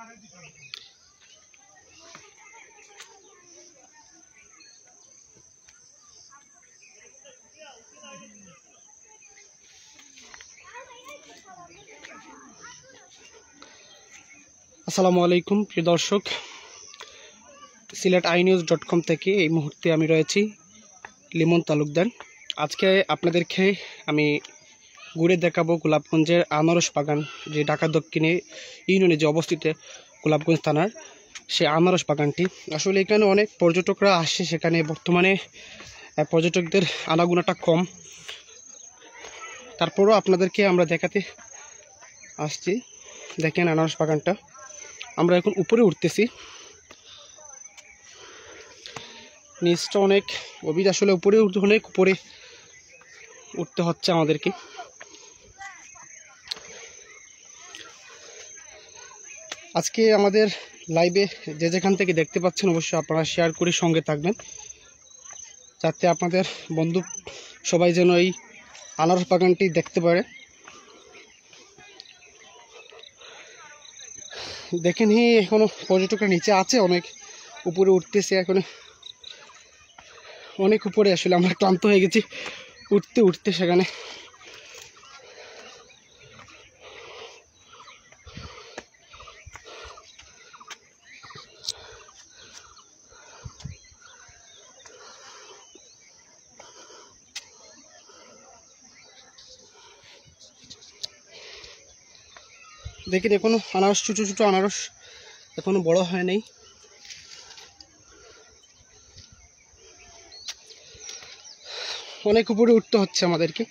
আসসালামু আলাইকুম প্রিয় দর্শক, সিলেট inews.com থেকে এই মুহূর্তে আমি রয়েছি লিমন তালুকদার। আজকে আপনাদেরকে আমি ঘুরে দেখাবো গোলাপগঞ্জের আনারস বাগান, যে ঢাকা দক্ষিণে ইউনিয়নে যে অবস্থিত গোলাপগঞ্জ থানার সেই আনারস বাগানটি। আসলে এখানে অনেক পর্যটকরা আসে, সেখানে বর্তমানে পর্যটকদের আনাগোনাটা কম, তারপরও আপনাদেরকে আমরা দেখাতে আসছি। দেখেন আনারস বাগানটা, আমরা এখন উপরে উঠতেছি। নিচটা অনেক গভীর, আসলে উপরে উঠতে অনেক উপরে উঠতে হচ্ছে আমাদেরকে। আজকে আমাদের লাইভে যে যেখান থেকে দেখতে পাচ্ছেন অবশ্যই আপনারা শেয়ার করে সঙ্গে থাকবেন, যাতে আপনাদের বন্ধু সবাই যেন এই আনারস বাগানটি দেখতে পারে। দেখেন এখনো পর্যটকরা নিচে আছে, অনেক উপরে উঠতেছে, এখন অনেক উপরে। আসলে আমরা ক্লান্ত হয়ে গেছি উঠতে উঠতে সেখানে। দেখেন এখনো আনারস, ছোটো ছোটো আনারস এখনো বড় হয় নাই। অনেক উপরে উঠতে হচ্ছে আমাদেরকে।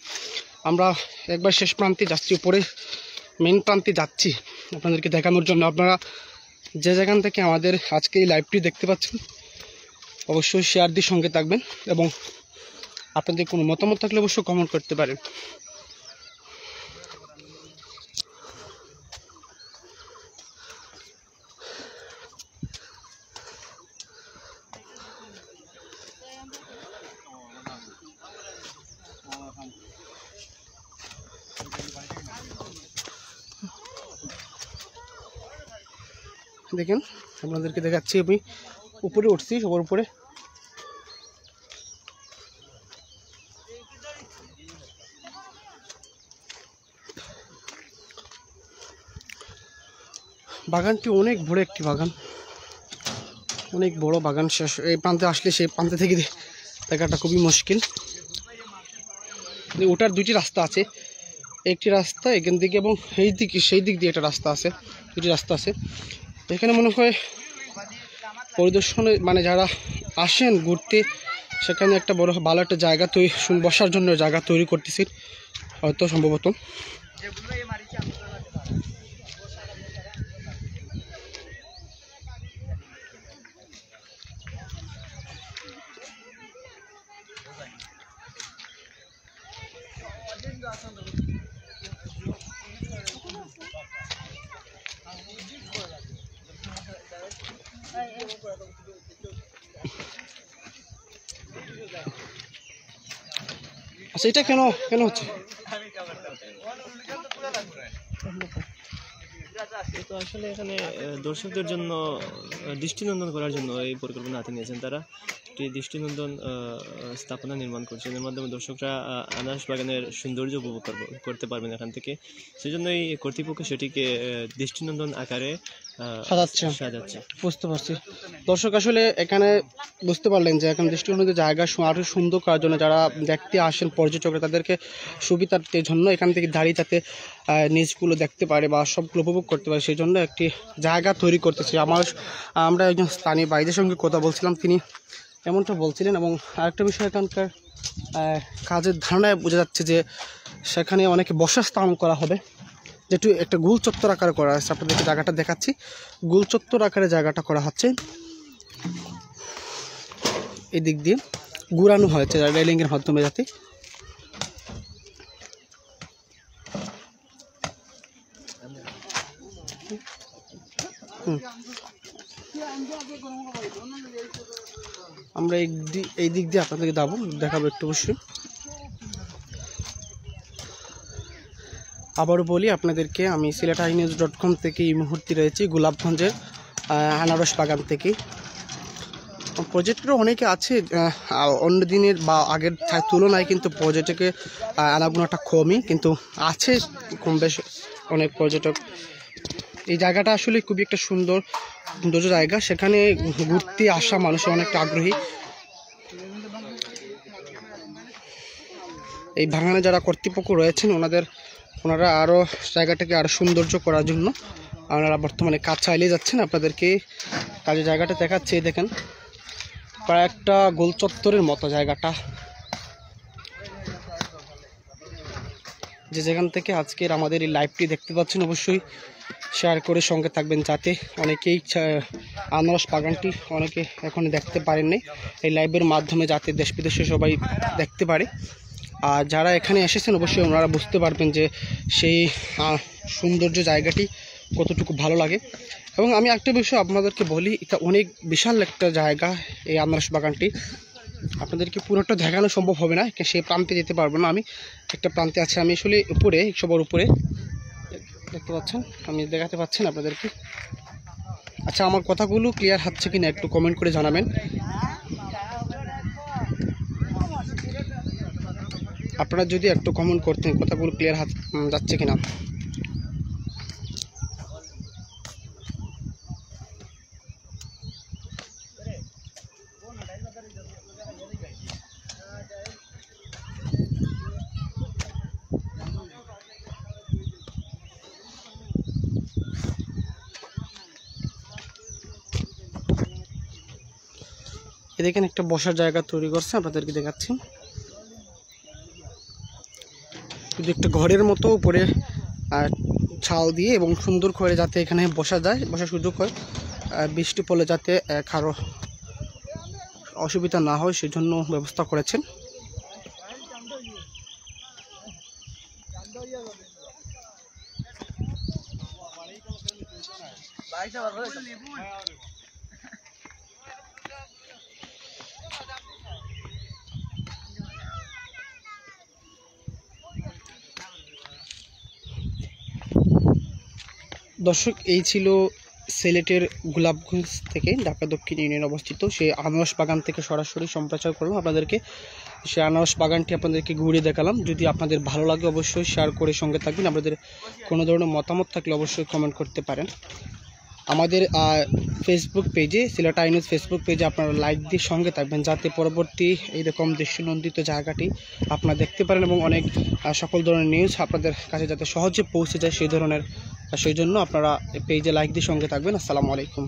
আমরা একবার শেষ প্রান্তে যাচ্ছি, উপরে মেন প্রান্তে যাচ্ছি আপনাদেরকে দেখানোর জন্য। আপনারা যে যেখান থেকে আমাদের আজকে এই লাইভটি দেখতে পাচ্ছেন অবশ্যই শেয়ার দিয়ে সঙ্গে থাকবেন, এবং আপনাদের কোনো মতামত থাকলে অবশ্যই কমেন্ট করতে পারেন। দেখেন আপনাদেরকে দেখাচ্ছি, আমি উপরে উঠছি, সবার উপরে। বাগানটি অনেক বড় একটি বাগান, অনেক বড় বাগান। শেষ এই প্রান্তে আসলে সেই প্রান্তে থেকে দেখাটা খুবই মুশকিল। ওটার দুইটি রাস্তা আছে, একটি রাস্তা এখান থেকে এবং এই দিকে সেই দিক দিয়ে একটা রাস্তা আছে, দুটি রাস্তা আছে। এখানে মনে হয় পরিদর্শনে মানে যারা আসেন ঘুরতে, সেখানে একটা বড় ভালো একটা জায়গা তৈরি, বসার জন্য জায়গা তৈরি করতেছি হয়তো সম্ভবত। আচ্ছা, এটা কেন কেন হচ্ছে? তো আসলে এখানে দর্শকদের জন্য দৃষ্টিনন্দন করার জন্য এই পরিকল্পনা হাতে নিয়েছেন তারা। একটি দৃষ্টিনন্দন স্থাপনা নির্মাণ করছেন, এর মাধ্যমে দর্শকরা আনারস বাগানের সৌন্দর্য উপভোগ করতে পারবেন এখান থেকে। সেজন্যই কর্তৃপক্ষ সেটিকে দৃষ্টিনন্দন আকারে সাজাচ্ছে। বুঝতে পারছি দর্শক, আসলে এখানে বুঝতে পারলেন যে এখানে দৃষ্টিনন্দন জায়গা আরো সুন্দর করার জন্য যারা দেখতে আসেন পর্যটকরা, তাদেরকে সুবিধার জন্য এখান থেকে দাঁড়িয়ে যাতে নিচগুলো দেখতে পারে বা সবগুলো উপভোগ করতে পারে, সেই জন্য একটি জায়গা তৈরি করতেছি। আমরা একজন স্থানীয় ভাইদের সঙ্গে কথা বলছিলাম, তিনি এমনটা বলছিলেন। এবং আরেকটা বিষয়, এখানকার কাজের ধারণায় বোঝা যাচ্ছে যে সেখানে অনেকে বসার স্থান করা হবে, যেটু একটা গোল চত্বর আকারে করা হচ্ছে। আপনাদেরকে জায়গাটা দেখাচ্ছি, গোল চত্বর আকারে জায়গাটা করা হচ্ছে। এদিক দিয়ে ঘুরানো হয়েছে রেলিংয়ের মাধ্যমে, যাতে আমরা এই দিক দিয়ে আপনাদেরকে দেখাবো একটু অবশ্যই। আবারও বলি আপনাদেরকে, আমি siletininews.com থেকে এই মুহূর্তে রয়েছি গোলাপগঞ্জের আনারস বাগান থেকে। পর্যটকরা অনেকে আছে, অন্য দিনের বা আগের তুলনায় কিন্তু পর্যটকের আনাগোনাটা কমই, কিন্তু আছে কম বেশ অনেক পর্যটক। এই জায়গাটা আসলে খুবই একটা সৌন্দর্য জায়গা, সেখানে ঘুরতে আসা মানুষের অনেকটা আগ্রহী। এই বাগানে যারা কর্তৃপক্ষ রয়েছেন ওনারা আরও জায়গাটাকে আরও সৌন্দর্য করার জন্য আপনারা বর্তমানে কাজ চালিয়ে যাচ্ছেন। আপনাদেরকে কাজের জায়গাটা দেখাচ্ছে, দেখেন প্রায় একটা গোল চত্বরের মতো জায়গাটা, যেখান থেকে আজকের আমাদের এই লাইভটি দেখতে পাচ্ছেন। অবশ্যই শেয়ার করে সঙ্গে থাকবেন, যাতে অনেকেই আনারস বাগানটি অনেকে এখন দেখতে পারেননি, এই লাইভের মাধ্যমে যাতে দেশ বিদেশে সবাই দেখতে পারে। আর যারা এখানে এসেছেন অবশ্যই ওনারা বুঝতে পারবেন যে সেই সৌন্দর্য জায়গাটি কতটুকু ভালো লাগে। এবং আমি একটা বিষয় আপনাদেরকে বলি, এটা অনেক বিশাল একটা জায়গা এই আনারস বাগানটি। আপনাদেরকে পুরোটা দেখানো সম্ভব হবে না, সেই প্রান্তে যেতে পারবো না। আমি একটা প্রান্তে আছে, আমি আসলে উপরে সবার উপরে দেখতে পাচ্ছেন, আমি দেখাতে পাচ্ছেন আপনাদেরকে। আচ্ছা, আমার কথাগুলো ক্লিয়ার হচ্ছে কিনা একটু কমেন্ট করে জানাবেন। আপনারা যদি একটু কমেন্ট করতেন কথাগুলো ক্লিয়ার যাচ্ছে কিনা। এদিকে একটা বসার জায়গা তৈরি করছে, আপনাদেরকে দেখাচ্ছি। শুধু একটা ঘরের মতো উপরে ছাল দিয়ে এবং সুন্দর করে যাতে এখানে বসার সুযোগ হয়, বৃষ্টি পড়লে যাতে কারো অসুবিধা না হয় সেই জন্য ব্যবস্থা করেছেন। দর্শক, এই ছিল সিলেটের গোলাপগঞ্জ থেকে ঢাকা দক্ষিণ ইউনিয়নে অবস্থিত সেই আনারস বাগান থেকে সরাসরি সম্প্রচার করলাম আপনাদেরকে। সেই আনারস বাগানটি আপনাদেরকে ঘুরে দেখালাম। যদি আপনাদের ভালো লাগে অবশ্যই শেয়ার করে সঙ্গে থাকবেন। আপনাদের কোনো ধরনের মতামত থাকলে অবশ্যই কমেন্ট করতে পারেন। আমাদের ফেসবুক পেজে সিলেটাইনিউজ ফেসবুক পেজে আপনারা লাইক দিয়ে সঙ্গে থাকবেন, যাতে পরবর্তী এইরকম দৃষ্টিনন্দিত জায়গাটি আপনারা দেখতে পারেন এবং অনেক সকল ধরনের নিউজ আপনাদের কাছে যাতে সহজে পৌঁছে যায় সেই জন্য আপনারা পেজে লাইক দিয়ে সঙ্গে থাকবেন। আসসালামু আলাইকুম।